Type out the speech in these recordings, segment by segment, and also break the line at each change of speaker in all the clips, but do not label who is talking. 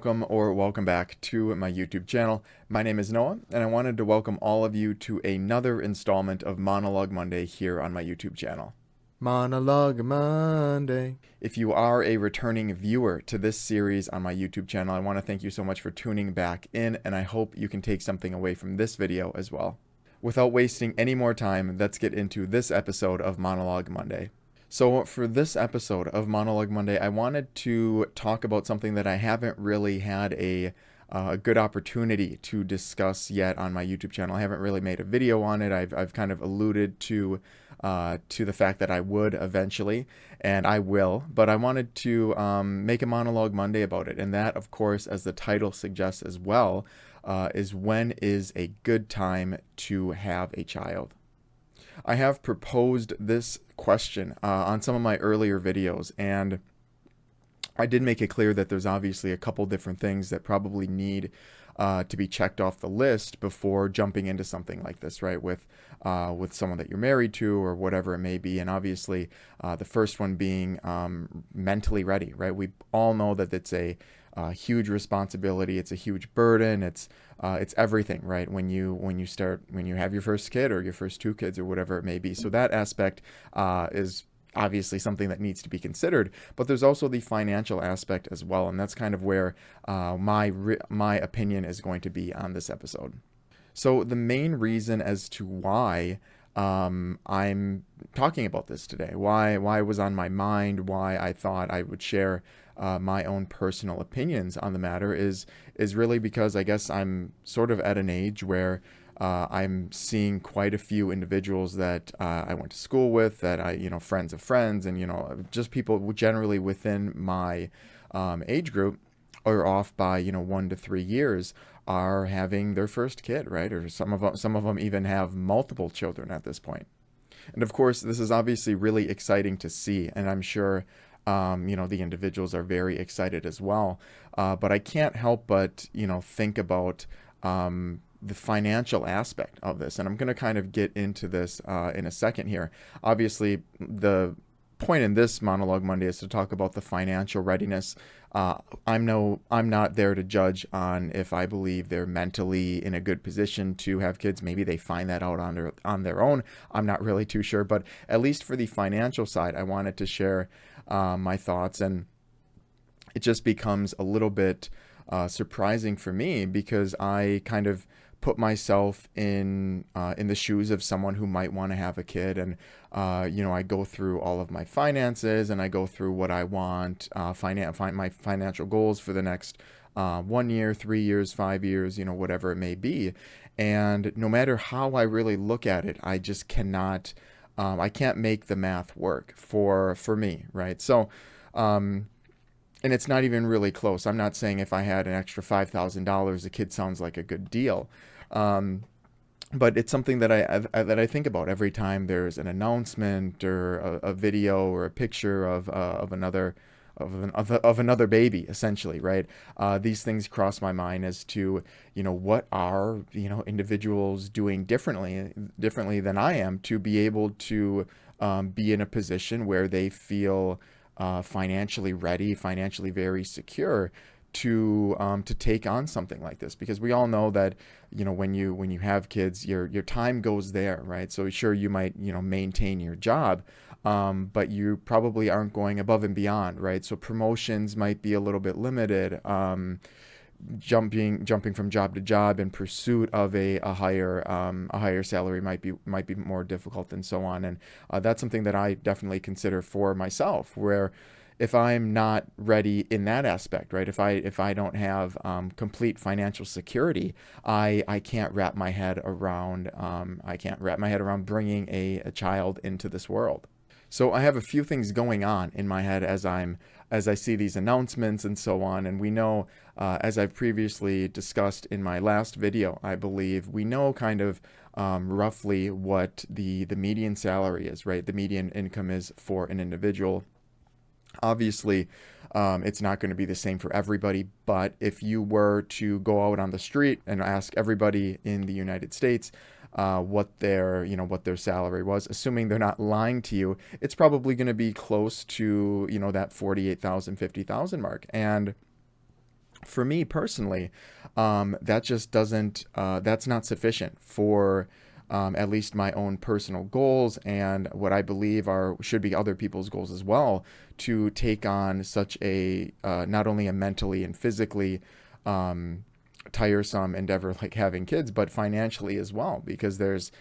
welcome or welcome back to my YouTube channel. My name is Noah, and I wanted to welcome all of you to another installment of Monologue Monday here on my YouTube channel.
Monologue Monday.
If you are a returning viewer to this series on my YouTube channel, I want to thank you so much for tuning back in, and I hope you can take something away from this video as well. Without wasting any more time, let's get into this episode of Monologue Monday. So for this episode of Monologue Monday, I wanted to talk about something that I haven't really had a good opportunity to discuss yet on my YouTube channel. I haven't really made a video on it. I've kind of alluded to the fact that I would eventually, and I will, but I wanted to make a Monologue Monday about it. And that, of course, as the title suggests as well, is when is a good time to have a child? I have proposed this question on some of my earlier videos, and I did make it clear that there's obviously a couple different things that probably need to be checked off the list before jumping into something like this, right? With someone that you're married to or whatever it may be. And obviously, the first one being mentally ready, right? We all know that it's a huge responsibility. It's a huge burden. It's everything, right? When you have your first kid or your first two kids or whatever it may be. So that aspect is obviously something that needs to be considered, but there's also the financial aspect as well, and that's kind of where my opinion is going to be on this episode. So the main reason as to why I'm talking about this today, why it was on my mind, why I thought I would share my own personal opinions on the matter is really because I guess I'm sort of at an age where I'm seeing quite a few individuals that I went to school with, that friends of friends, and, just people generally within my age group are off by, 1 to 3 years are having their first kid, right? Or some of them even have multiple children at this point. And of course, this is obviously really exciting to see, and I'm sure the individuals are very excited as well. But I can't help but, think about the financial aspect of this. And I'm going to kind of get into this in a second here. Obviously, the point in this Monologue Monday is to talk about the financial readiness. I'm not there to judge on if I believe they're mentally in a good position to have kids. Maybe they find that out on their own. I'm not really too sure. But at least for the financial side, I wanted to share my thoughts. And it just becomes a little bit surprising for me because I kind of put myself in the shoes of someone who might want to have a kid, and I go through all of my finances and I go through what I want, find my financial goals for the next 1 year, 3 years, 5 years, whatever it may be. And no matter how I really look at it, I just cannot. I can't make the math work for me, right? So. And it's not even really close. I'm not saying if I had an extra $5,000, a kid sounds like a good deal. But it's something that I think about every time there's an announcement or a video or a picture of another baby, essentially, right? These things cross my mind as to, what are, individuals doing differently than I am to be able to be in a position where they feel financially ready, financially very secure to take on something like this. Because we all know that, when you have kids, your time goes there, right? So sure, you might, maintain your job, but you probably aren't going above and beyond, right? So promotions might be a little bit limited. Jumping from job to job in pursuit of a higher salary might be more difficult, and so on. And that's something that I definitely consider for myself, where if I'm not ready in that aspect, right? If I don't have complete financial security, I can't wrap my head around bringing a child into this world. So I have a few things going on in my head as I see these announcements and so on. And we know, as I've previously discussed in my last video, I believe we know kind of roughly what the median salary is, right? The median income is for an individual. Obviously, it's not going to be the same for everybody, but if you were to go out on the street and ask everybody in the United States what their salary was, assuming they're not lying to you, it's probably going to be close to, that 48,000, 50,000 mark. And For me personally, that just doesn't, that's not sufficient for at least my own personal goals and what I believe are should be other people's goals as well, to take on such a not only a mentally and physically um, tiresome endeavor like having kids, but financially as well, because there's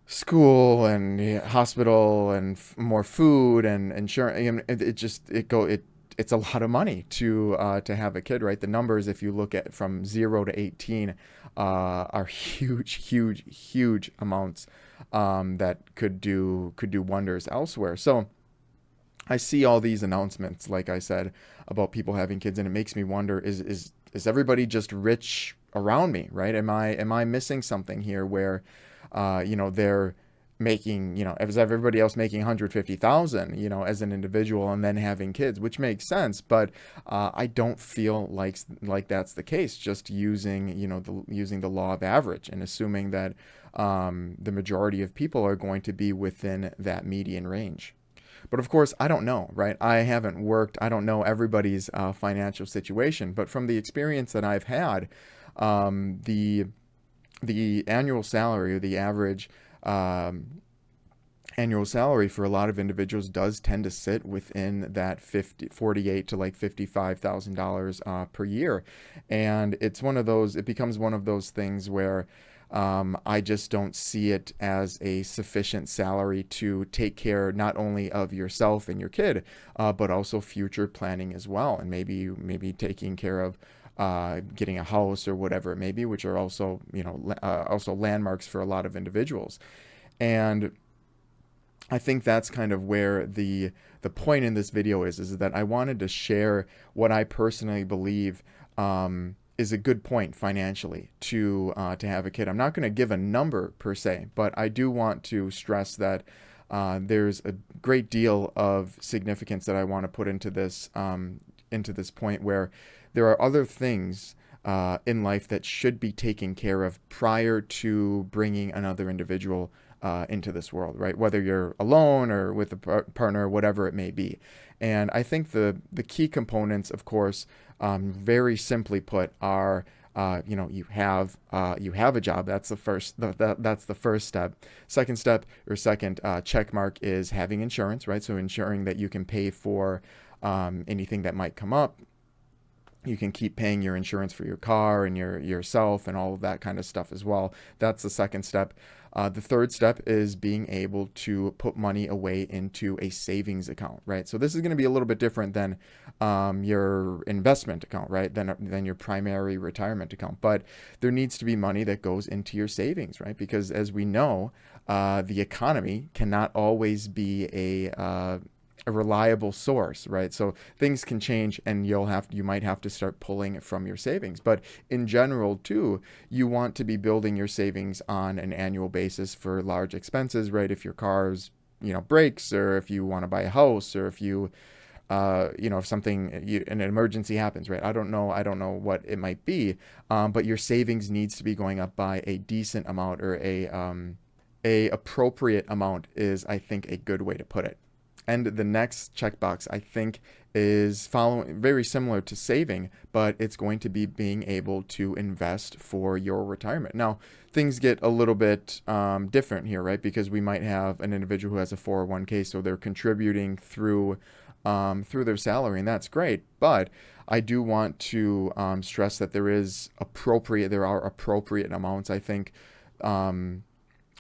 school and hospital and more food and insurance. And it just it's a lot of money to have a kid, right? The numbers, if you look at from 0 to 18, are huge amounts that could do wonders elsewhere. So I see all these announcements, like I said, about people having kids, and it makes me wonder: is everybody just rich around me, right? Am I missing something here where, they're making, as everybody else making 150,000, as an individual, and then having kids, which makes sense, but I don't feel like that's the case. Just using the law of average and assuming that the majority of people are going to be within that median range. But of course, I don't know, right? I haven't worked. I don't know everybody's financial situation. But from the experience that I've had, the annual salary, or the average annual salary for a lot of individuals, does tend to sit within that 48 to like $55,000 per year. And it becomes one of those things where I just don't see it as a sufficient salary to take care not only of yourself and your kid, but also future planning as well, and maybe taking care of getting a house or whatever it may be, which are also also landmarks for a lot of individuals. And I think that's kind of where the point in this video is that I wanted to share what I personally believe is a good point financially to have a kid. I'm not going to give a number per se, but I do want to stress that there's a great deal of significance that I want to put into this point, where there are other things in life that should be taken care of prior to bringing another individual into this world, right? Whether you're alone or with a partner, whatever it may be. And I think the key components, of course, very simply put, are you have a job. That's that's the first step. Second check mark is having insurance, right? So ensuring that you can pay for anything that might come up. You can keep paying your insurance for your car and yourself and all of that kind of stuff as well. That's the second step. The third step is being able to put money away into a savings account, right? So this is going to be a little bit different than your investment account, right? Than your primary retirement account. But there needs to be money that goes into your savings, right? Because as we know, the economy cannot always be a reliable source, right? So things can change, and you might have to start pulling from your savings. But in general, too, you want to be building your savings on an annual basis for large expenses, right? If your car's breaks, or if you want to buy a house, or if if an emergency happens, right? I don't know what it might be, but your savings needs to be going up by a decent amount, or a appropriate amount is, I think, a good way to put it. And the next checkbox, I think, is following very similar to saving, but it's going to be being able to invest for your retirement. Now, things get a little bit different here, right? Because we might have an individual who has a 401k, so they're contributing through their salary, and that's great. But I do want to stress that there are appropriate amounts, I think,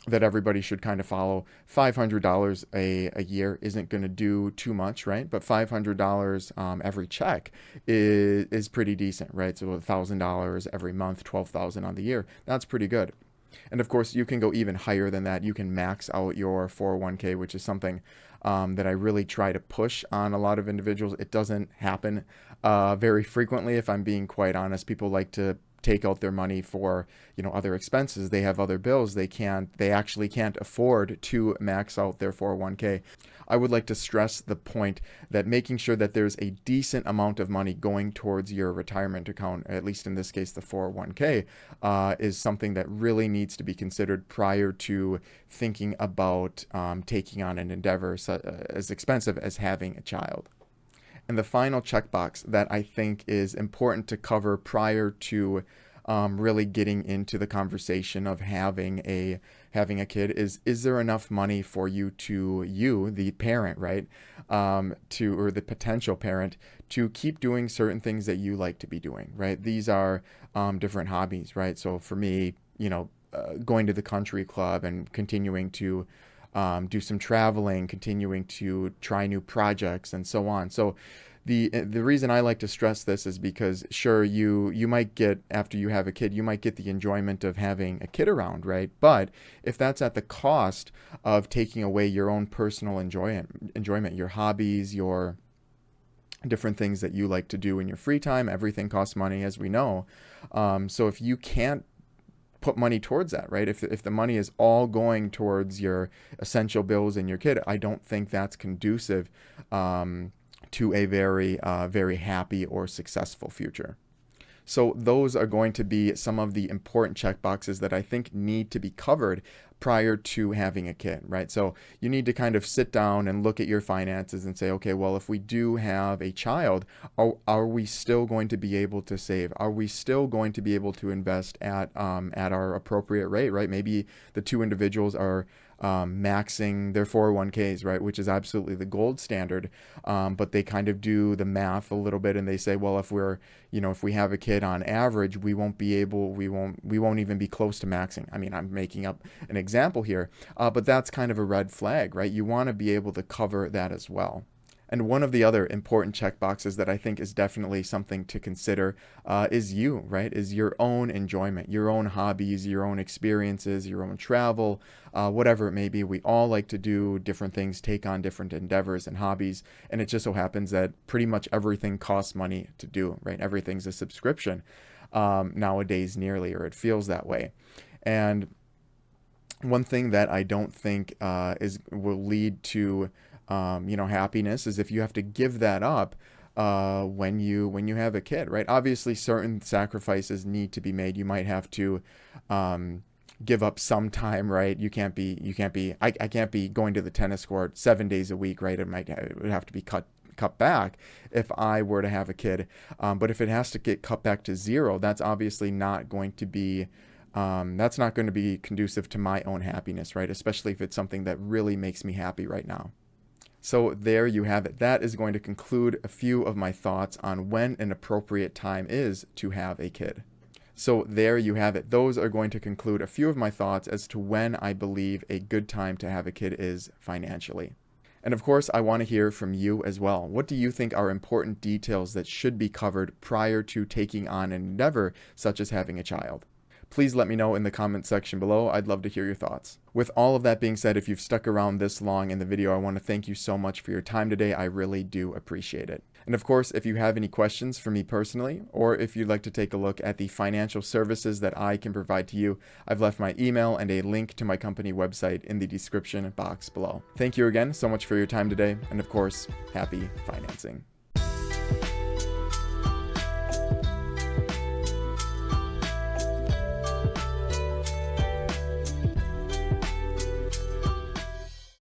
that everybody should kind of follow. $500 a year isn't going to do too much, right? But $500 every check is pretty decent, right? So $1,000 every month, $12,000 on the year. That's pretty good. And of course, you can go even higher than that. You can max out your 401k, which is something that I really try to push on a lot of individuals. It doesn't happen very frequently, if I'm being quite honest. People like to take out their money for other expenses. They have other bills. They actually can't afford to max out their 401k. I would like to stress the point that making sure that there's a decent amount of money going towards your retirement account, at least in this case the 401k, is something that really needs to be considered prior to thinking about taking on an endeavor as expensive as having a child. And the final checkbox that I think is important to cover prior to really getting into the conversation of having a kid is there enough money for you, the parent, right, or the potential parent, to keep doing certain things that you like to be doing, right? These are different hobbies, right? So for me, going to the country club and continuing to do some traveling, continuing to try new projects, and so on. So the reason I like to stress this is because, sure, you might get, after you have a kid, you might get the enjoyment of having a kid around, right? But if that's at the cost of taking away your own personal enjoyment, your hobbies, your different things that you like to do in your free time, everything costs money, as we know. So if you can't put money towards that, right? If the money is all going towards your essential bills and your kid, I don't think that's conducive to a very happy or successful future. So those are going to be some of the important checkboxes that I think need to be covered prior to having a kid, right? So you need to kind of sit down and look at your finances and say, okay, well, if we do have a child, are we still going to be able to save? Are we still going to be able to invest at our appropriate rate, right? Maybe the two individuals are maxing their 401ks, right, which is absolutely the gold standard. But they kind of do the math a little bit, and they say, well, if we have a kid, on average, we won't even be close to maxing. I mean, I'm making up an example here, but that's kind of a red flag, right? You want to be able to cover that as well. And one of the other important check boxes that I think is definitely something to consider is you, right? Is your own enjoyment, your own hobbies, your own experiences, your own travel, whatever it may be. We all like to do different things, take on different endeavors and hobbies. And it just so happens that pretty much everything costs money to do, right? Everything's a subscription nowadays, nearly, or it feels that way. And one thing that I don't think will lead to happiness is if you have to give that up when you have a kid, right? Obviously, certain sacrifices need to be made. You might have to give up some time, right? I can't be going to the tennis court 7 days a week, right? It would have to be cut back if I were to have a kid. But if it has to get cut back to zero, that's obviously not going to be conducive to my own happiness, right? Especially if it's something that really makes me happy right now. So there you have it. That is going to conclude a few of my thoughts on when an appropriate time is to have a kid. So there you have it. Those are going to conclude a few of my thoughts as to when I believe a good time to have a kid is financially. And of course, I want to hear from you as well. What do you think are important details that should be covered prior to taking on an endeavor such as having a child? Please let me know in the comment section below. I'd love to hear your thoughts. With all of that being said, if you've stuck around this long in the video, I want to thank you so much for your time today. I really do appreciate it. And of course, if you have any questions for me personally, or if you'd like to take a look at the financial services that I can provide to you, I've left my email and a link to my company website in the description box below. Thank you again so much for your time today, and of course, happy financing.